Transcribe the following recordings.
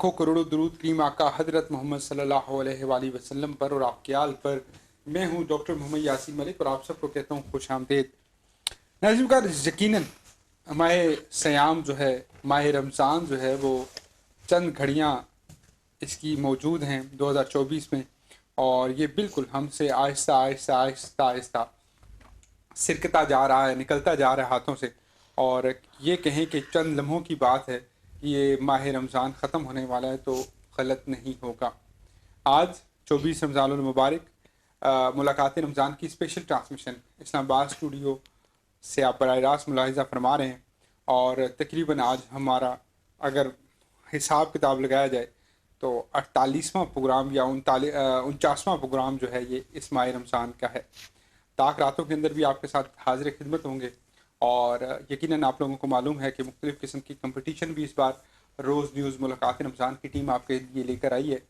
लाखों करोड़ों दरूद क्रीम आका हज़रत मोहम्मद सल्लल्लाहु अलैहि वआलिहि वसल्लम पर और आपके आल पर। मैं हूं डॉक्टर मोहम्मद यासीन मलिक और आप सबको कहता हूं खुश आमदीद। नाज़रीन का यकीनन माह सयाम जो है, माह रमज़ान जो है, वो चंद घड़ियां इसकी मौजूद हैं 2024 में, और ये बिल्कुल हमसे आहिस्ता आहिस्ता आहिस्ता आहिस्ता सिरकता जा रहा है, निकलता जा रहा है हाथों से। और ये कहें कि चंद लम्हों की बात है, ये माह रमज़ान ख़त्म होने वाला है तो गलत नहीं होगा। आज 24 रमज़ानुल मुबारक मुलाकात रमज़ान की स्पेशल ट्रांसमिशन इस्लामाबाद स्टूडियो से आप बराह रास्त मुलाहिज़ा फरमा रहे हैं। और तकरीबन आज हमारा अगर हिसाब किताब लगाया जाए तो 48वां प्रोग्राम या 49वां प्रोग्राम जो है ये इस माह रमज़ान का है। ताक रातों के अंदर भी आपके साथ हाजिर खिदमत होंगे। और यकीनन आप लोगों को मालूम है कि मुख्तलिफ़ किस्म की कंपटीशन भी इस बार रोज़ न्यूज़ मुलाकात रमज़ान की टीम आपके लिए लेकर आई है।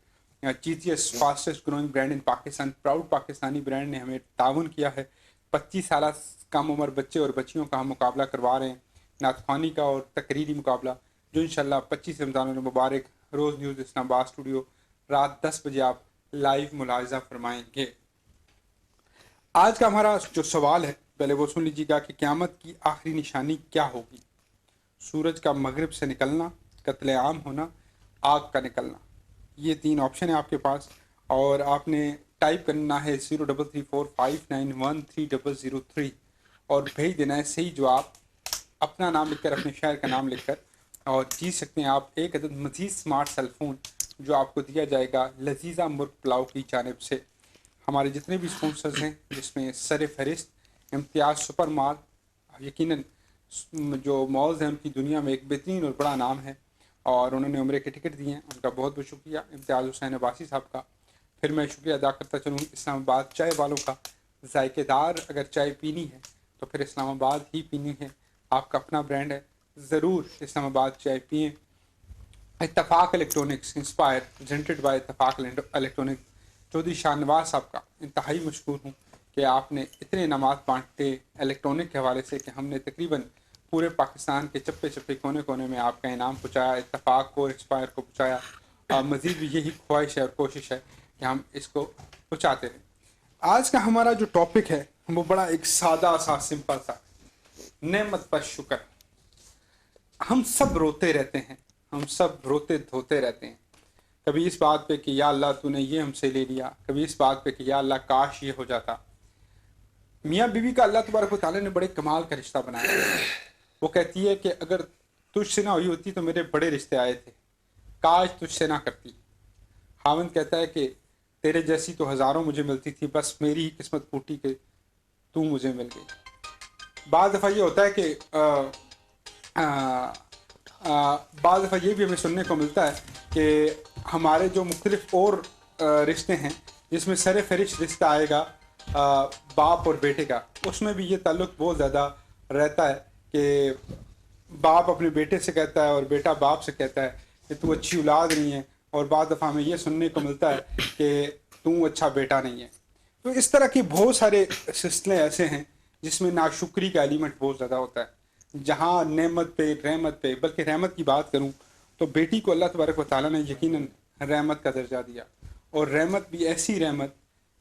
GTS फास्टेस्ट ग्रोइंग ब्रांड इन पाकिस्तान, प्राउड पाकिस्तानी ब्रांड ने हमें ताउन किया है। 25 साल कम उम्र बच्चे और बच्चियों का हम मुकाबला करवा रहे हैं, नातख़्वानी का और तकरीरी मुकाबला, जो इंशाल्लाह 25 रमज़ान मुबारक रोज़ न्यूज़ इस्लामाबाद स्टूडियो रात 10 बजे आप लाइव मुलाहिज़ा फरमाएंगे। आज का हमारा जो सवाल है पहले वो सुन लीजिएगा कि क़यामत की आखिरी निशानी क्या होगी। सूरज का मगरिब से निकलना, कत्ले आम होना, आग का निकलना, ये 3 ऑप्शन है आपके पास। और आपने टाइप करना है 0334591303 और भेज देना है सही जवाब, अपना नाम लिखकर, अपने शहर का नाम लिखकर। और जीत सकते हैं आप एक अदद मज़ीद स्मार्ट सेलफोन जो आपको दिया जाएगा लजीज़ा मुर्ग पुलाव की जानिब से। हमारे जितने भी स्पॉन्सर्स हैं जिसमें सर फहरिस्त इम्तियाज़ सुपर माल, यकीनन जो मॉल्स हैं उनकी दुनिया में एक बेहतरीन और बड़ा नाम है, और उन्होंने उम्रे के टिकट दिए हैं, उनका बहुत बहुत शुक्रिया इम्तियाज़ हुसैन अब्बासी साहब का। फिर मैं शुक्रिया अदा करता चलूँ इस्लामाबाद चाय वालों का। ज़ायकेदार अगर चाय पीनी है तो फिर इस्लामाबाद ही पीनी है, आपका अपना ब्रांड है, ज़रूर इस्लामाबाद चाय पिएँ। Ittefaq electronics inspire presented by Ittefaq electronics, Chaudhry Shahnawaz साहब का इंतहाई मशकूर हूँ कि आपने इतने इनामात बांटे इलेक्ट्रॉनिक के हवाले से कि हमने तकरीबन पूरे पाकिस्तान के चप्पे चप्पे कोने कोने में आपका इनाम पहुँचाया, इत्तफाक को, इंस्पायर को पहुँचाया। मज़ीद भी यही ख्वाहिश है और कोशिश है कि हम इसको पहुँचाते रहें। आज का हमारा जो टॉपिक है वो बड़ा एक सादा सा सिंपल सा, नेमत पर शुक्र। हम सब रोते रहते हैं, हम सब रोते धोते रहते हैं, कभी इस बात पे कि या अल्लाह तूने ये हमसे ले लिया, कभी इस बात पे कि या अल्लाह काश ये हो जाता। मियाँ बीवी का अल्लाह तबारक व तआला ने बड़े कमाल का रिश्ता बनाया है। वो कहती है कि अगर तुझसे ना हुई होती तो मेरे बड़े रिश्ते आए थे, काश तुझसे ना करती। खाविंद कहता है कि तेरे जैसी तो हज़ारों मुझे मिलती थी, बस मेरी ही किस्मत फूटी कि तू मुझे मिल गई। बाज़ दफ़ा ये होता है कि बाज़ दफ़ा ये भी हमें सुनने को मिलता है कि हमारे जो मुख्तलिफ और रिश्ते हैं जिसमें सर फहरिस्त रिश्ता आएगा बाप और बेटे का, उसमें भी ये ताल्लुक़ बहुत ज़्यादा रहता है कि बाप अपने बेटे से कहता है और बेटा बाप से कहता है कि तू अच्छी औलाद नहीं है, और बाद दफ़ा हमें ये सुनने को मिलता है कि तू अच्छा बेटा नहीं है। तो इस तरह के बहुत सारे सिलसिले ऐसे हैं जिसमें नाशुक्री का एलिमेंट बहुत ज़्यादा होता है। जहाँ नेमत पे, रहमत पे, बल्कि रहमत की बात करूँ तो बेटी को अल्लाह तबारक व तआला ने यकीनन रहमत का दर्जा दिया, और रहमत भी ऐसी रहमत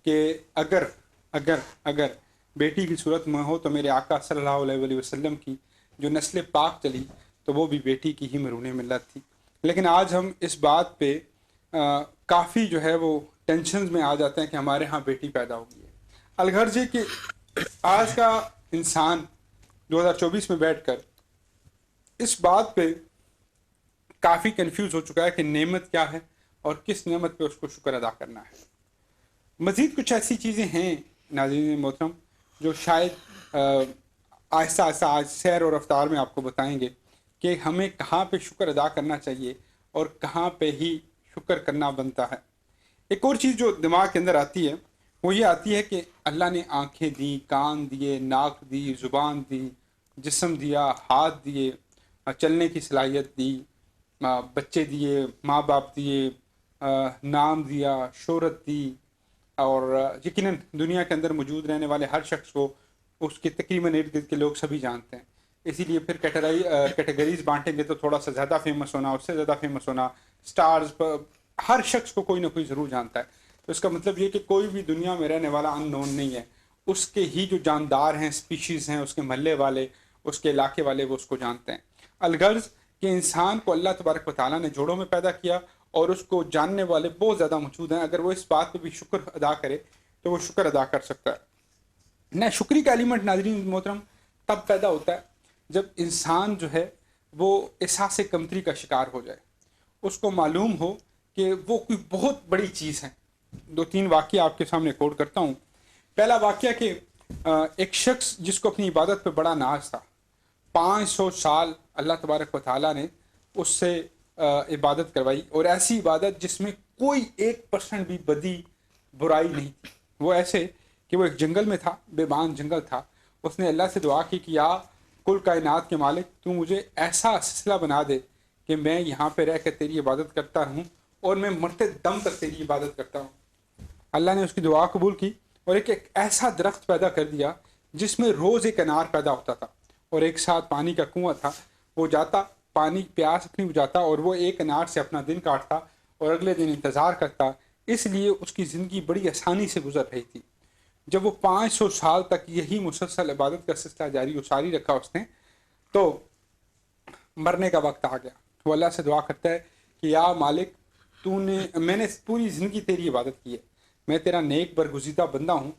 कि अगर अगर अगर बेटी की सूरत में हो तो मेरे आका सल्लल्लाहु अलैहि वसल्लम की जो नस्ल पाक चली तो वो भी बेटी की ही मरून मिल्लत थी। लेकिन आज हम इस बात पे काफ़ी जो है वो टेंशन में आ जाते हैं कि हमारे यहाँ बेटी पैदा हो गई है। अलगर्ज है कि आज का इंसान 2024 में बैठकर इस बात पे काफ़ी कंफ्यूज हो चुका है कि नेमत क्या है और किस नेमत पे उसको शुक्र अदा करना है। मज़ीद कुछ ऐसी चीज़ें हैं नाज़रीन मोहतरम जो शायद आहिस्ता आहिस्ता आज सैर और रफ्तार में आपको बताएंगे कि हमें कहाँ पे शुक्र अदा करना चाहिए और कहाँ पे ही शुक्र करना बनता है। एक और चीज़ जो दिमाग के अंदर आती है वो ये आती है कि अल्लाह ने आँखें दी, कान दिए, नाक दी, ज़ुबान दी, जिस्म दिया, हाथ दिए, चलने की सलाहियत दी, बच्चे दिए, माँ बाप दिए, नाम दिया, शोहरत दी, और यकीनन दुनिया के अंदर मौजूद रहने वाले हर शख्स को उसके तकरीबन इर्द गिर्द के लोग सभी जानते हैं। इसीलिए फिर कैटेगरीज बांटेंगे तो थोड़ा सा ज़्यादा फेमस होना, उससे ज़्यादा फेमस होना, स्टार्स पर, हर शख्स को कोई ना कोई ज़रूर जानता है। तो इसका मतलब ये कि कोई भी दुनिया में रहने वाला अननोन नहीं है, उसके ही जो जानदार हैं, स्पीशीज़ हैं, उसके महल्ले वाले, उसके इलाके वाले, वो उसको जानते हैं। अलगर्ज कि इंसान को अल्लाह तबारक व तआला ने जोड़ों में पैदा किया और उसको जानने वाले बहुत ज़्यादा मौजूद हैं। अगर वो इस बात पर भी शुक्र अदा करे तो वो शुक्र अदा कर सकता है ना। शुक्री का एलिमेंट नाज़रीन मोहतरम तब पैदा होता है जब इंसान जो है वो एहसास कमतरी का शिकार हो जाए, उसको मालूम हो कि वो कोई बहुत बड़ी चीज़ है। 2-3 वाक़ये आपके सामने कोट करता हूँ। पहला वाक़या कि एक शख्स जिसको अपनी इबादत पे बड़ा नाज था, 500 साल अल्लाह तबारक व तआला ने उससे इबादत करवाई, और ऐसी इबादत जिसमें कोई 1% भी बदी बुराई नहीं थी। वो ऐसे कि वो एक जंगल में था, बेबान जंगल था। उसने अल्लाह से दुआ की कि या कुल कायनात के मालिक, तू मुझे ऐसा सिलसिला बना दे कि मैं यहाँ पे रह कर तेरी इबादत करता रहूँ और मैं मरते दम तक तेरी इबादत करता हूँ। अल्लाह ने उसकी दुआ कबूल की और एक ऐसा दरख्त पैदा कर दिया जिसमें रोज़ एक अनार पैदा होता था, और एक साथ पानी का कुआं था। वो जाता, पानी प्यास अपनी बुझाता और वो एक अनार से अपना दिन काटता और अगले दिन इंतज़ार करता। इसलिए उसकी ज़िंदगी बड़ी आसानी से गुजर रही थी। जब वो 500 साल तक यही मुसलसल इबादत का सिलसिला जारी रखा उसने, तो मरने का वक्त आ गया। वो अल्लाह से दुआ करता है कि या मालिक, मैंने पूरी ज़िंदगी तेरी इबादत की है, मैं तेरा नेक बरगुज़ीदा बंदा हूँ।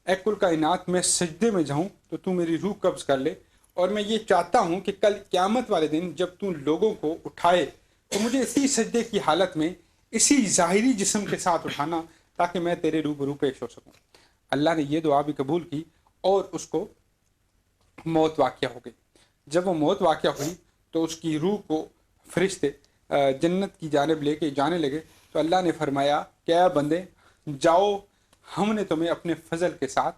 ए कुल कायनात में सजदे में जाऊँ तो तू मेरी रूह कब्ज़ कर ले, और मैं ये चाहता हूँ कि कल क़यामत वाले दिन जब तू लोगों को उठाए तो मुझे इसी सजदे की हालत में इसी ज़ाहिरी जिस्म के साथ उठाना, ताकि मैं तेरे रूबरू पेश हो सकूँ। अल्लाह ने ये दुआ भी कबूल की और उसको मौत वाक़या हो गई। जब वो मौत वाक़या हुई तो उसकी रूह को फरिश्ते जन्नत की जानिब लेके जाने लगे। तो अल्लाह ने फरमाया, क्या बंदे जाओ, हमने तुम्हें अपने फजल के साथ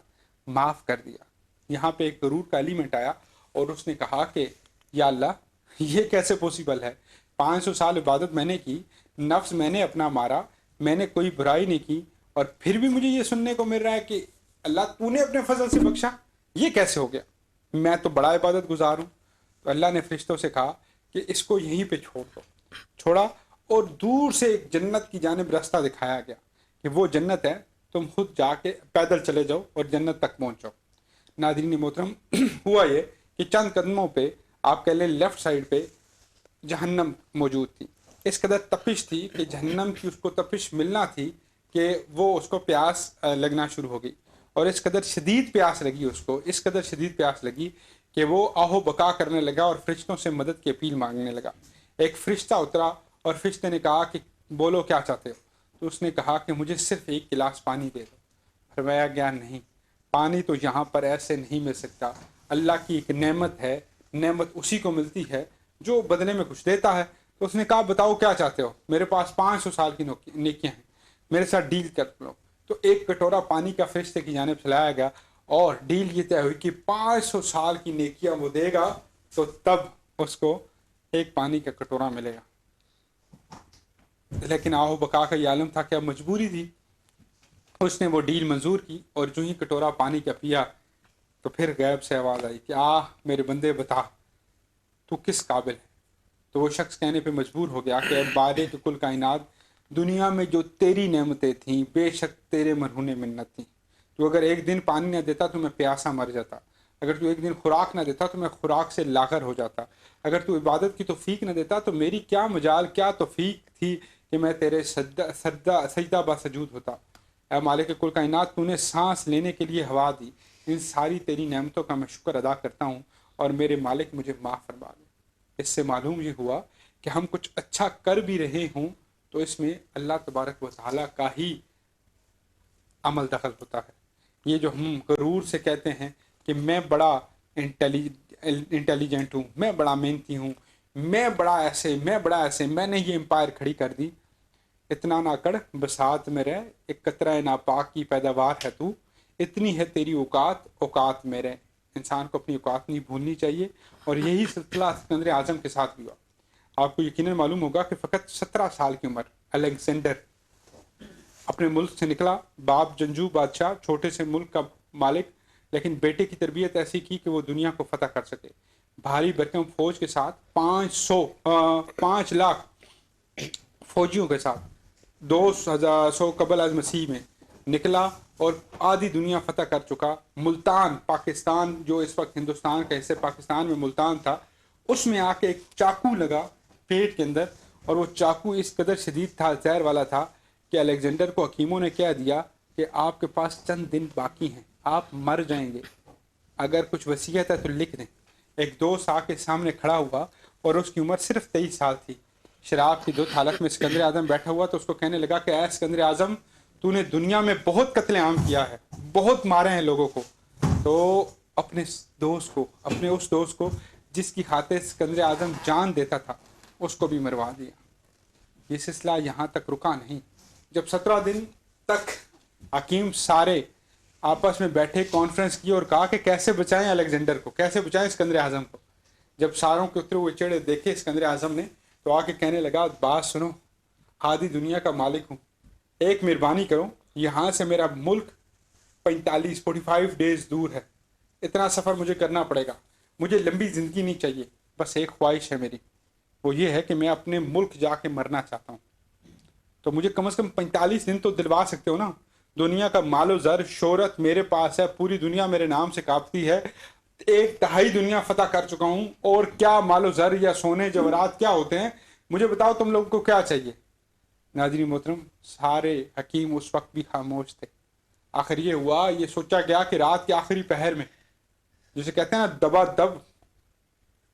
माफ़ कर दिया। यहाँ पे एक गरूर का एलिमेंट आया और उसने कहा कि या अल्लाह, ये कैसे पॉसिबल है? 500 साल इबादत मैंने की, नफ्स मैंने अपना मारा, मैंने कोई बुराई नहीं की, और फिर भी मुझे ये सुनने को मिल रहा है कि अल्लाह तूने अपने फजल से बख्शा। ये कैसे हो गया? मैं तो बड़ा इबादत गुजार हूँ। तो अल्लाह ने फरिश्तों से कहा कि इसको यहीं पे छोड़ दो। छोड़ा और दूर से एक जन्नत की जानिब रास्ता दिखाया गया कि वो जन्नत है, तुम खुद जाके पैदल चले जाओ और जन्नत तक पहुँच जाओ। नाज़रीन मोहतरम, हुआ ये कि चंद कदमों पे, आप कह लें लेफ़्ट साइड पे, जहन्नम मौजूद थी। इस कदर तपिश थी कि जहन्नम की उसको तपिश मिलना थी कि वो उसको प्यास लगना शुरू हो गई, और इस कदर शदीद प्यास लगी उसको, इस कदर शदीद प्यास लगी कि वो आहो बका करने लगा और फरिश्तों से मदद की अपील मांगने लगा। एक फ़रिश्ता उतरा और फरिश्ते ने कहा कि बोलो क्या चाहते हो? तो उसने कहा कि मुझे सिर्फ एक गिलास पानी दे दो। फरमाया गया, नहीं, पानी तो यहाँ पर ऐसे नहीं मिल सकता। अल्लाह की एक नेमत है, नेमत उसी को मिलती है जो बदले में कुछ देता है। तो उसने कहा, बताओ क्या चाहते हो? मेरे पास 500 साल की नेकियां हैं, मेरे साथ डील कर लो। तो एक कटोरा पानी का फरिश्ते की जानिब चलाया गया और डील ये तय हुई कि 500 साल की नेकियां वो देगा तो तब उसको एक पानी का कटोरा मिलेगा। लेकिन आहो बका का ये आलम था कि अब मजबूरी थी। उसने वो डील मंजूर की और जो ही कटोरा पानी का पिया तो फिर गैब से आवाज़ आई कि मेरे बंदे बता, तू किस काबिल है? तो वो शख्स कहने पे मजबूर हो गया कि अब बारे के कुल कायनात, दुनिया में जो तेरी नेमतें थीं बेशक तेरे मरहूने मिन्नत थी। तो अगर एक दिन पानी न देता तो मैं प्यासा मर जाता, अगर तू एक दिन खुराक न देता तो मैं खुराक से लाकर हो जाता, अगर तू इबादत की तौफीक न देता तो मेरी क्या मजाल, क्या तौफीक थी कि मैं तेरे सजदा बासजूद होता। ऐ मालिक कुल कायनात, तूने सांस लेने के लिए हवा दी, इन सारी तेरी नेमतों का मैं शुक्र अदा करता हूँ, और मेरे मालिक मुझे माफ़ फरमा दे। इससे मालूम ये हुआ कि हम कुछ अच्छा कर भी रहे हों तो इसमें अल्लाह तबारक व तआला का ही अमल दखल होता है। ये जो हम गरूर से कहते हैं कि मैं बड़ा इंटेलिजेंट हूँ, मैं बड़ा मेहनती हूँ, मैं बड़ा ऐसे, मैंने ये एम्पायर खड़ी कर दी, इतना ना कर, बसात में रह, एक कतरा नापाक की पैदावार है तू, इतनी है तेरी औकात में रह। इंसान को अपनी औकात नहीं भूलनी चाहिए, और यही सिलसिला सिकंदर आज़म के साथ भी हुआ। आपको यकीनन मालूम होगा कि फ़कत 17 साल की उम्र अलेक्जेंडर अपने मुल्क से निकला, बाप जंजू बादशाह, छोटे से मुल्क का मालिक, लेकिन बेटे की तरबियत ऐसी की कि वो दुनिया को फतह कर सके। भारी भरकम फौज के साथ 5 लाख فوجیوں کے ساتھ 200 قبل از مسیح میں نکلا اور آدھی دنیا فتح کر چکا. ملتان پاکستان جو اس وقت ہندوستان کا حصہ پاکستان میں ملتان تھا, اس میں آ کے ایک چاقو لگا پیٹ کے اندر, اور وہ چاقو اس قدر شدید تھا, زہر والا تھا, کہ الیگزینڈر کو حکیموں نے کہہ دیا کہ آپ کے پاس چند دن باقی ہیں, آپ مر جائیں گے, اگر کچھ وصیت ہے تو لکھ دیں. ایک دوست آ کے سامنے کھڑا ہوا اور اس کی عمر صرف 23 سال تھی. شراب کی دھت حالت میں اسکندر اعظم بیٹھا ہوا تو اس کو کہنے لگا کہ اے اسکندر اعظم, تو نے دنیا میں بہت قتل عام کیا ہے, بہت مارے ہیں لوگوں کو, تو اپنے دوست کو, اپنے اس دوست کو جس کی خاطر اسکندر اعظم جان دیتا تھا, اس کو بھی مروا دیا. یہ سلسلہ یہاں تک رکا نہیں. جب 17 دن تک حکیم سارے آپس میں بیٹھے, کانفرنس کی اور کہا کہ کیسے بچائیں الیگزینڈر کو, کیسے بچائیں اسکندر اعظم کو. جب ساروں کے اترے ہوئے چڑھے دیکھے اسکندر اعظم نے, تو آ کے کہنے لگا بات سنو, آدھی دنیا کا مالک ہوں, ایک مہربانی کرو, یہاں سے میرا ملک 45 ڈیز دور ہے, اتنا سفر مجھے کرنا پڑے گا, مجھے لمبی زندگی نہیں چاہیے, بس ایک خواہش ہے میری, وہ یہ ہے کہ میں اپنے ملک جا کے مرنا چاہتا ہوں. تو مجھے کم از کم 45 دن تو دلوا سکتے ہو نا. دنیا کا مال و زر شہرت میرے پاس ہے, پوری دنیا میرے نام سے کانپتی ہے, 1/3 دنیا فتح کر چکا ہوں, اور کیا مال و زر یا سونے جواہرات کیا ہوتے ہیں, مجھے بتاؤ تم لوگوں کو کیا چاہیے. ناظرین محترم, سارے حکیم اس وقت بھی خاموش تھے. آخر یہ ہوا, یہ سوچا گیا کہ رات کے آخری پہر میں, جسے کہتے ہیں نا دبا دب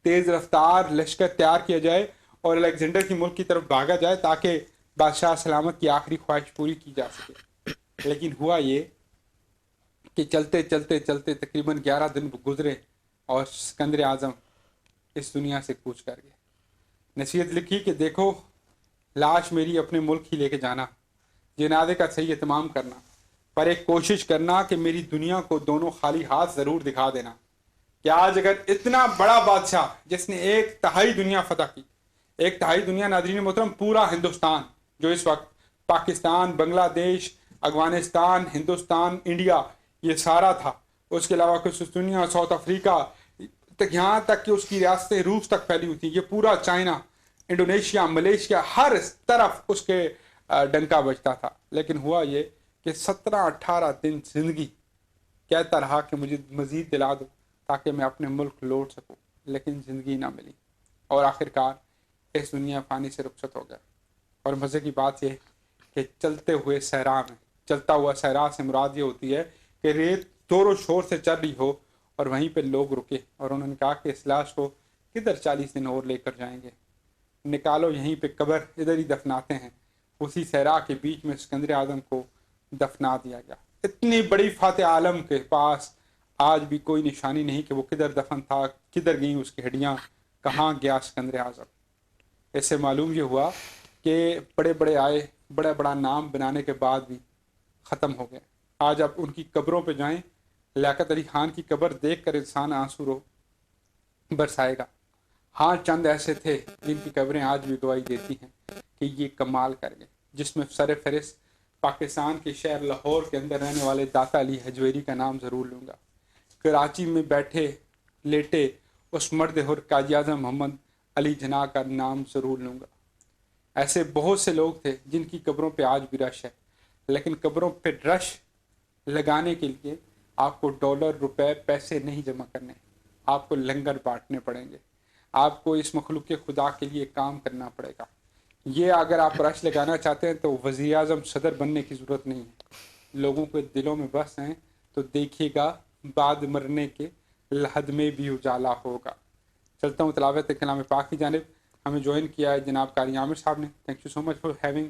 تیز رفتار لشکر تیار کیا جائے اور الیگزینڈر کی ملک کی طرف بھاگا جائے تاکہ بادشاہ سلامت کی آخری خواہش پوری کی جا سکے. لیکن ہوا یہ کہ چلتے چلتے چلتے تقریباً 11 دن گزرے اور اسکندر اعظم اس دنیا سے کوچ کر گئے. نصیحت لکھی کہ دیکھو, لاش میری اپنے ملک ہی لے کے جانا, جنازے کا صحیح اہتمام کرنا, پر ایک کوشش کرنا کہ میری دنیا کو دونوں خالی ہاتھ ضرور دکھا دینا. کہ آج اگر اتنا بڑا بادشاہ جس نے 1/3 دنیا فتح کی, 1/3 دنیا ناظرین محترم پورا ہندوستان جو اس وقت پاکستان, بنگلہ دیش, افغانستان, ہندوستان, انڈیا, یہ سارا تھا, اس کے علاوہ کچھ دنیا, ساؤتھ افریقہ تک, یہاں تک کہ اس کی ریاستیں روس تک پھیلی ہوئی تھیں, یہ پورا چائنا, انڈونیشیا, ملیشیا, ہر طرف اس کے ڈنکا بجتا تھا. لیکن ہوا یہ کہ 17-18 دن زندگی کہتا رہا کہ مجھے مزید دلا دو تاکہ میں اپنے ملک لوٹ سکوں, لیکن زندگی نہ ملی, اور آخرکار اس دنیا فانی سے رخصت ہو گیا. اور مزے کی بات یہ کہ چلتے ہوئے صحرا میں, چلتا ہوا صحرا سے مراد یہ ہوتی ہے کہ ریت زور و شور سے چل رہی ہو اور وہیں پہ لوگ رکے, اور انہوں نے کہا کہ اس لاش کو کدھر 40 دن اور لے کر جائیں گے, نکالو یہیں پہ قبر, ادھر ہی دفناتے ہیں. اسی صحرا کے بیچ میں اسکندر اعظم کو دفنا دیا گیا. اتنی بڑی فاتح عالم کے پاس آج بھی کوئی نشانی نہیں کہ وہ کدھر دفن تھا, کدھر گئیں اس کی ہڈیاں, کہاں گیا اسکندر اعظم. اس سے معلوم یہ ہوا کہ بڑے بڑے آئے, بڑا بڑا نام بنانے کے بعد بھی ختم ہو گئے. آج آپ ان کی قبروں پہ جائیں, لیاقت علی خان کی قبر دیکھ کر انسان آنسو رو برسائے گا. ہاں چند ایسے تھے جن کی قبریں آج بھی گواہی دیتی ہیں کہ یہ کمال کر گئے, جس میں سر فہرست پاکستان کے شہر لاہور کے اندر رہنے والے داتا علی حجویری کا نام ضرور لوں گا. کراچی میں بیٹھے لیٹے اس مرد حر قائد اعظم محمد علی جناح کا نام ضرور لوں گا. ایسے بہت سے لوگ تھے جن کی قبروں پہ آج بھی رش ہے, لیکن قبروں پہ رش لگانے کے لیے آپ کو ڈالر, روپے, پیسے نہیں جمع کرنے, آپ کو لنگر بانٹنے پڑیں گے, آپ کو اس مخلوق کے خدا کے لیے کام کرنا پڑے گا. یہ اگر آپ رش لگانا چاہتے ہیں تو وزیر اعظم صدر بننے کی ضرورت نہیں ہے, لوگوں کے دلوں میں بس ہیں تو دیکھیے گا بعد مرنے کے لحد میں بھی اجالا ہوگا. چلتا ہوں تلاوت کلام پاک کی جانب. ہمیں جوائن کیا ہے جناب قاری عامر صاحب نے. Thank you so much for having